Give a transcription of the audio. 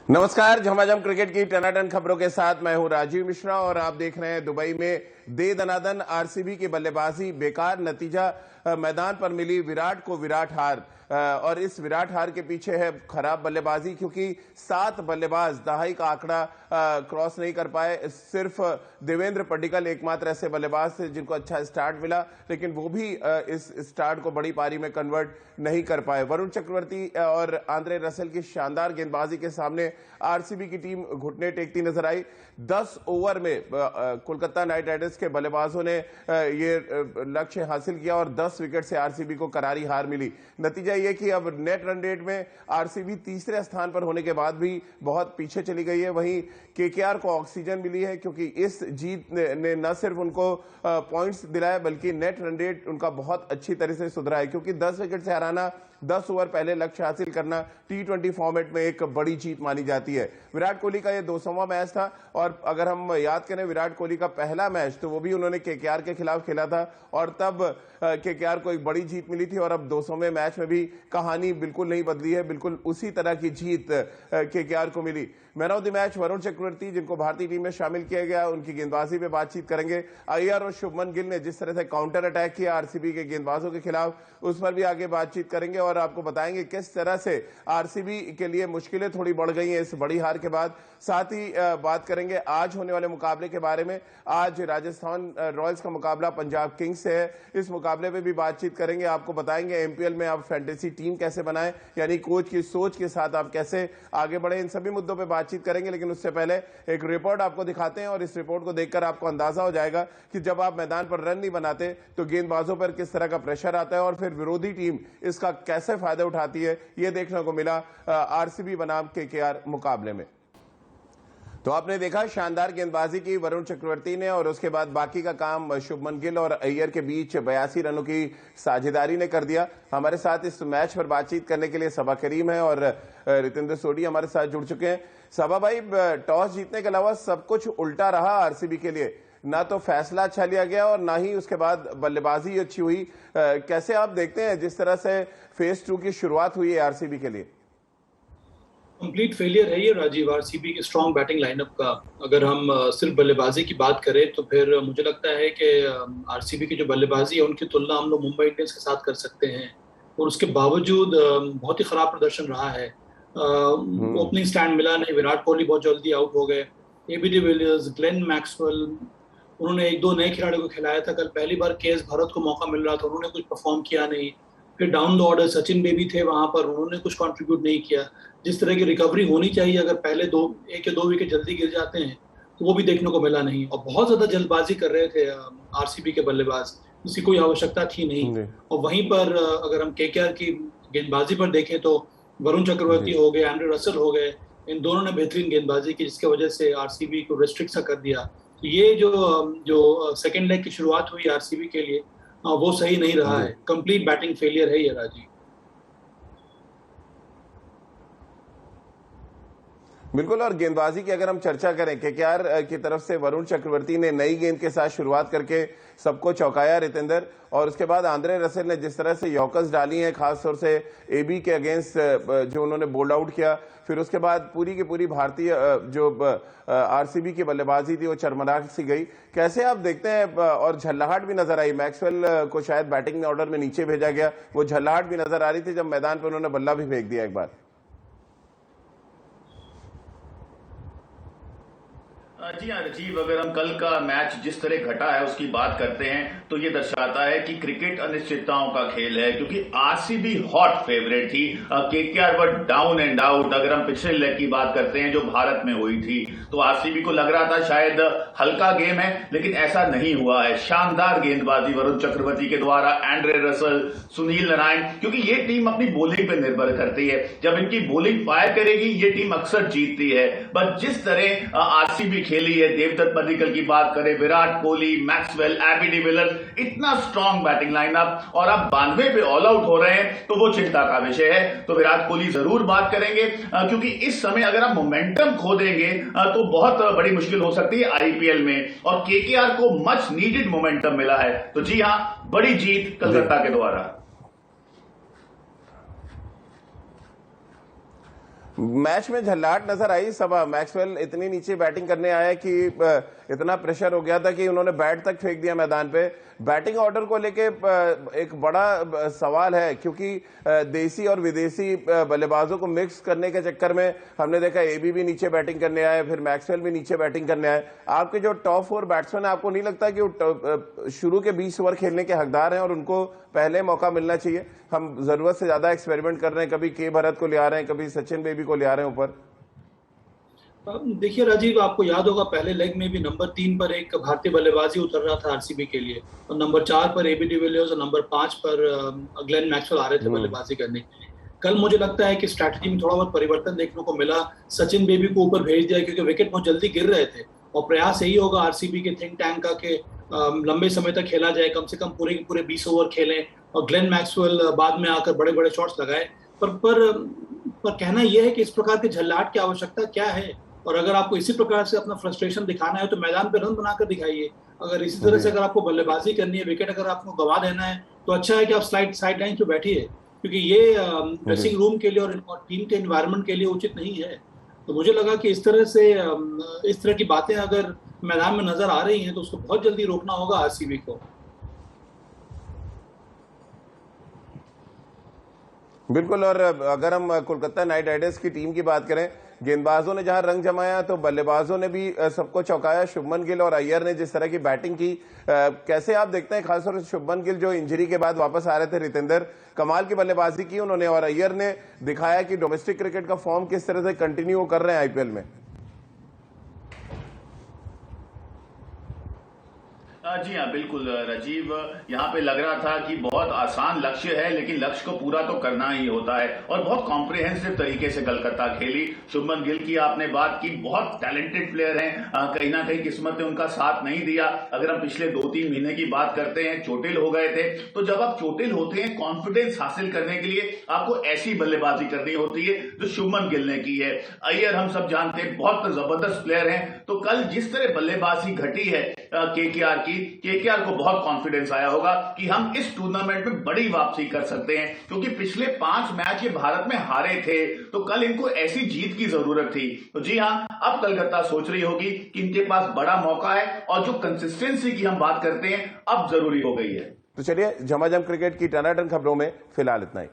नमस्कार, झमाझम क्रिकेट की टनाटन खबरों के साथ मैं हूं राजीव मिश्रा और आप देख रहे हैं दुबई में दे दनादन आरसीबी की बल्लेबाजी बेकार नतीजा। मैदान पर मिली विराट को विराट हार और इस विराट हार के पीछे है खराब बल्लेबाजी, क्योंकि 7 बल्लेबाज दहाई का आंकड़ा क्रॉस नहीं कर पाए। सिर्फ देवेंद्र पडिक्कल एकमात्र ऐसे बल्लेबाज थे जिनको अच्छा स्टार्ट मिला, लेकिन वो भी इस स्टार्ट को बड़ी पारी में कन्वर्ट नहीं कर पाए। वरुण चक्रवर्ती और आंद्रे रसेल की शानदार गेंदबाजी के सामने आरसीबी की टीम घुटने टेकती नजर आई। 10 ओवर में कोलकाता नाइट राइडर्स के बल्लेबाजों ने ये लक्ष्य हासिल किया और 10 विकेट से आरसीबी को करारी हार मिली। नतीजा ये कि अब नेट रन रेट में आरसीबी तीसरे स्थान पर होने के बाद भी बहुत पीछे चली गई है। वहीं केकेआर को ऑक्सीजन मिली है, क्योंकि इस जीत ने न सिर्फ उनको पॉइंट्स दिलाए बल्कि नेट रन रेट उनका बहुत अच्छी तरह से सुधरा है, क्योंकि 10 विकेट से हराना, 10 ओवर पहले लक्ष्य हासिल करना टी20 फॉर्मेट में एक बड़ी जीत मानी जाती है। विराट कोहली का यह 200वां मैच था और अगर हम याद करें विराट कोहली का पहला मैच तो वो भी उन्होंने केकेआर के खिलाफ खेला था और तब केकेआर को एक बड़ी जीत मिली थी और अब 200वें मैच में भी कहानी बिल्कुल नहीं बदली है, बिल्कुल उसी तरह की जीत केकेआर को मिली। Man of the match Varun Chakravarthy, जिनको भारतीय टीम में शामिल किया गया, उनकी गेंदबाजी पे बातचीत करेंगे। अय्यर और शुभमन गिल ने जिस तरह से काउंटर अटैक किया आरसीबी के गेंदबाजों के खिलाफ, उस पर भी आगे बातचीत करेंगे और आपको बताएंगे किस तरह से आरसीबी के लिए मुश्किलें थोड़ी बढ़ गई हैं इस बड़ी हार के बाद। साथ ही बात करेंगे आज होने वाले मुकाबले के बारे में। आज राजस्थान रॉयल्स का मुकाबला पंजाब किंग्स से है, इस मुकाबले पे भी बातचीत करेंगे। आपको बताएंगे एमपीएल में आप फैंटेसी टीम कैसे बनाएं, यानी कोच की सोच के साथ आप कैसे आगे बढ़े, इन सभी मुद्दों पे बातचीत करेंगे। लेकिन उससे पहले एक रिपोर्ट आपको दिखाते हैं और इस रिपोर्ट को देखकर आपको अंदाजा हो जाएगा कि जब आप मैदान पर रन नहीं बनाते तो गेंदबाजों पर किस तरह का प्रेशर आता है और फिर विरोधी टीम इसका कैसे फायदा उठाती है। यह देखने को मिला आरसीबी बनाम केकेआर मुकाबले में। तो आपने देखा शानदार गेंदबाजी की वरुण चक्रवर्ती ने और उसके बाद बाकी का काम शुभमन गिल और अय्यर के बीच 82 रनों की साझेदारी ने कर दिया। हमारे साथ इस मैच पर बातचीत करने के लिए सबा करीम है और रितेंद्र सोडी हमारे साथ जुड़ चुके हैं। सबा भाई, टॉस जीतने के अलावा सब कुछ उल्टा रहा आरसीबी के लिए, ना तो फैसला अच्छा लिया गया और ना ही उसके बाद बल्लेबाजी अच्छी हुई। कैसे आप देखते हैं जिस तरह से फेज 2 की शुरुआत हुई है आरसीबी के लिए? कंप्लीट फेलियर है ये राजीव, आरसीबी की स्ट्रॉन्ग बैटिंग लाइनअप का। अगर हम सिर्फ बल्लेबाजी की बात करें तो फिर मुझे लगता है कि आरसीबी की जो बल्लेबाजी है उनकी तुलना हम लोग मुंबई इंडियंस के साथ कर सकते हैं और उसके बावजूद बहुत ही खराब प्रदर्शन रहा है। ओपनिंग स्टैंड मिला नहीं, विराट कोहली बहुत जल्दी आउट हो गए, एबी डिविलियर्स, ग्लेन मैक्सवेल, उन्होंने 1-2 नए खिलाड़ियों को खिलाया था। कल पहली बार केएस भरत को मौका मिल रहा था, उन्होंने कुछ परफॉर्म किया नहीं। फिर down the order Sachin baby थे वहां पर, उन्होंने कुछ कंट्रीब्यूट नहीं किया। जिस तरह की रिकवरी होनी चाहिए, अगर पहले 1 या 2 विकेट जल्दी गिर जाते हैं तो वो भी देखने को मिला नहीं। और बहुत ज्यादा जल्दबाजी कर रहे थे आरसीबी के बल्लेबाज, इसकी कोई आवश्यकता थी नहीं। और वहीं पर अगर हम केकेआर की गेंदबाजी पर देखें तो वरुण चक्रवर्ती हो गए, आंद्रे रसेल हो गए, इन दोनों ने बेहतरीन गेंदबाजी की, जिसकी वजह से आरसीबी को रिस्ट्रिक्ट सा कर दिया। तो ये जो सेकेंड लेग की शुरुआत हुई आरसीबी के लिए वो सही नहीं रहा है। कंप्लीट बैटिंग फेलियर है ये राजीव। बिल्कुल, और गेंदबाजी की अगर हम चर्चा करें, केकेआर की तरफ से वरुण चक्रवर्ती ने नई गेंद के साथ शुरुआत करके सबको चौंकाया रितेंद्र, और उसके बाद आंद्रे रसेल ने जिस तरह से यॉर्कर्स डाली हैं, खासतौर से एबी के अगेंस्ट जो उन्होंने बोल्ड आउट किया, फिर उसके बाद पूरी की पूरी भारतीय जो आरसीबी की बल्लेबाजी थी वो चरमरा सी गई। कैसे आप देखते हैं? और झल्लाहट भी नजर आई, मैक्सवेल को शायद बैटिंग ऑर्डर में नीचे भेजा गया, वो झल्लाहट भी नजर आ रही थी जब मैदान पर उन्होंने बल्ला भी फेंक दिया एक बार। जी हाँ राजीव, अगर हम कल का मैच जिस तरह घटा है उसकी बात करते हैं तो ये दर्शाता है कि क्रिकेट अनिश्चितताओं का खेल है, क्योंकि आरसीबी हॉट फेवरेट थी, KKR were down and out. अगर हम पिछले लेग की बात करते हैं जो भारत में हुई थी तो आरसीबी को लग रहा था शायद हल्का गेम है, लेकिन ऐसा नहीं हुआ है। शानदार गेंदबाजी वरुण चक्रवर्ती के द्वारा, आंद्रे रसेल, सुनील नारायण, क्योंकि ये टीम अपनी बॉलिंग पे निर्भर करती है। जब इनकी बॉलिंग फायर करेगी ये टीम अक्सर जीतती है। बस जिस तरह आरसीबी खेली है, देवदत्त पडिक्कल की बात करें, Virat Kohli, Maxwell, AB de Villiers, इतना स्ट्रॉन्ग बैटिंग लाइनअप, और आप 92 पे ऑल आउट हो रहे हैं तो वो चिंता का विषय है। तो विराट कोहली जरूर बात करेंगे, क्योंकि इस समय अगर आप मोमेंटम खो देंगे तो बहुत बड़ी मुश्किल हो सकती है आईपीएल में, और केकेआर को मच नीडेड मोमेंटम मिला है। तो जी हां, बड़ी जीत कलकत्ता के द्वारा। मैच में झल्लाहट नजर आई। सबा मैक्सवेल इतनी नीचे बैटिंग करने आए कि इतना प्रेशर हो गया था कि उन्होंने बैट तक फेंक दिया मैदान पे। बैटिंग ऑर्डर को लेके एक बड़ा सवाल है, क्योंकि देसी और विदेशी बल्लेबाजों को मिक्स करने के चक्कर में हमने देखा एबी भी नीचे बैटिंग करने आए, फिर मैक्सवेल भी नीचे बैटिंग करने आए। आपके जो टॉप 4 बैट्समैन है, आपको नहीं लगता कि वो शुरू के 20 ओवर खेलने के हकदार हैं और उनको पहले मौका मिलना चाहिए? हम जरूरत से ज्यादा एक्सपेरिमेंट कर रहे हैं, कभी के भरत को ले आ रहे हैं, कभी सचिन बेबी को ले आ रहे हैं ऊपर। देखिए राजीव, आपको याद होगा पहले लेग में भी नंबर 3 पर एक भारतीय बल्लेबाजी उतर रहा था आरसीबी के लिए, और नंबर 4 पर एबी डिविलियर्स और नंबर 5 पर ग्लेन मैक्सवेल आ रहे थे बल्लेबाजी करने के लिए। कल मुझे लगता है कि स्ट्रैटेजी में थोड़ा बहुत परिवर्तन देखने को मिला। सचिन बेबी को ऊपर भेज दिया क्योंकि विकेट बहुत जल्दी गिर रहे थे, और प्रयास यही होगा आरसीबी के थिंक टैंक का कि लंबे समय तक खेला जाए, कम से कम पूरे के पूरे 20 ओवर खेलें, और ग्लेन मैक्सवेल बाद में आकर बड़े बड़े शॉट्स लगाए। पर कहना यह है कि इस प्रकार के झल्लाहट की आवश्यकता क्या है, और अगर आपको इसी प्रकार से अपना फ्रस्ट्रेशन दिखाना है तो मैदान पे रन बनाकर दिखाइए। अगर इसी तरह से अगर आपको बल्लेबाजी करनी है, विकेट अगर आपको गंवा देना है, तो अच्छा है कि आप साइड लाइन पे बैठिए, क्योंकि ये ड्रेसिंग रूम के लिए और टीम के एनवायरनमेंट के लिए उचित नहीं है। तो मुझे लगा कि इस तरह की बातें अगर मैदान में नजर आ रही हैं तो उसको बहुत जल्दी रोकना होगा आरसीबी को। बिल्कुल। और अगर हम कोलकाता नाइट राइडर्स की टीम की बात करें, गेंदबाजों ने जहां रंग जमाया तो बल्लेबाजों ने भी सबको चौंकाया। शुभमन गिल और अय्यर ने जिस तरह की बैटिंग की, कैसे आप देखते हैं? खासतौर से शुभमन गिल जो इंजरी के बाद वापस आ रहे थे, रितेंद्र, कमाल की बल्लेबाजी की उन्होंने, और अय्यर ने दिखाया कि डोमेस्टिक क्रिकेट का फॉर्म किस तरह से कंटिन्यू कर रहे हैं आईपीएल में। जी हाँ, बिल्कुल राजीव, यहाँ पे लग रहा था कि बहुत आसान लक्ष्य है, लेकिन लक्ष्य को पूरा तो करना ही होता है, और बहुत कॉम्प्रिहेंसिव तरीके से कोलकाता खेली। शुभमन गिल की आपने बात की, बहुत टैलेंटेड प्लेयर हैं, कहीं ना कहीं किस्मत ने उनका साथ नहीं दिया। अगर हम पिछले 2-3 महीने की बात करते हैं, चोटिल हो गए थे, तो जब आप चोटिल होते हैं, कॉन्फिडेंस हासिल करने के लिए आपको ऐसी बल्लेबाजी करनी होती है जो शुभमन गिल ने की है। अय्यर हम सब जानते हैं बहुत जबरदस्त प्लेयर हैं, तो कल जिस तरह बल्लेबाजी घटी है केकेआर की, केकेआर को बहुत कॉन्फिडेंस आया होगा कि हम इस टूर्नामेंट में बड़ी वापसी कर सकते हैं, क्योंकि पिछले 5 मैच ये भारत में हारे थे, तो कल इनको ऐसी जीत की जरूरत थी। तो जी हां, अब कोलकाता सोच रही होगी कि इनके पास बड़ा मौका है, और जो कंसिस्टेंसी की हम बात करते हैं अब जरूरी हो गई है। तो चलिए, झमाझम क्रिकेट की टनाटन खबरों में फिलहाल इतना ही।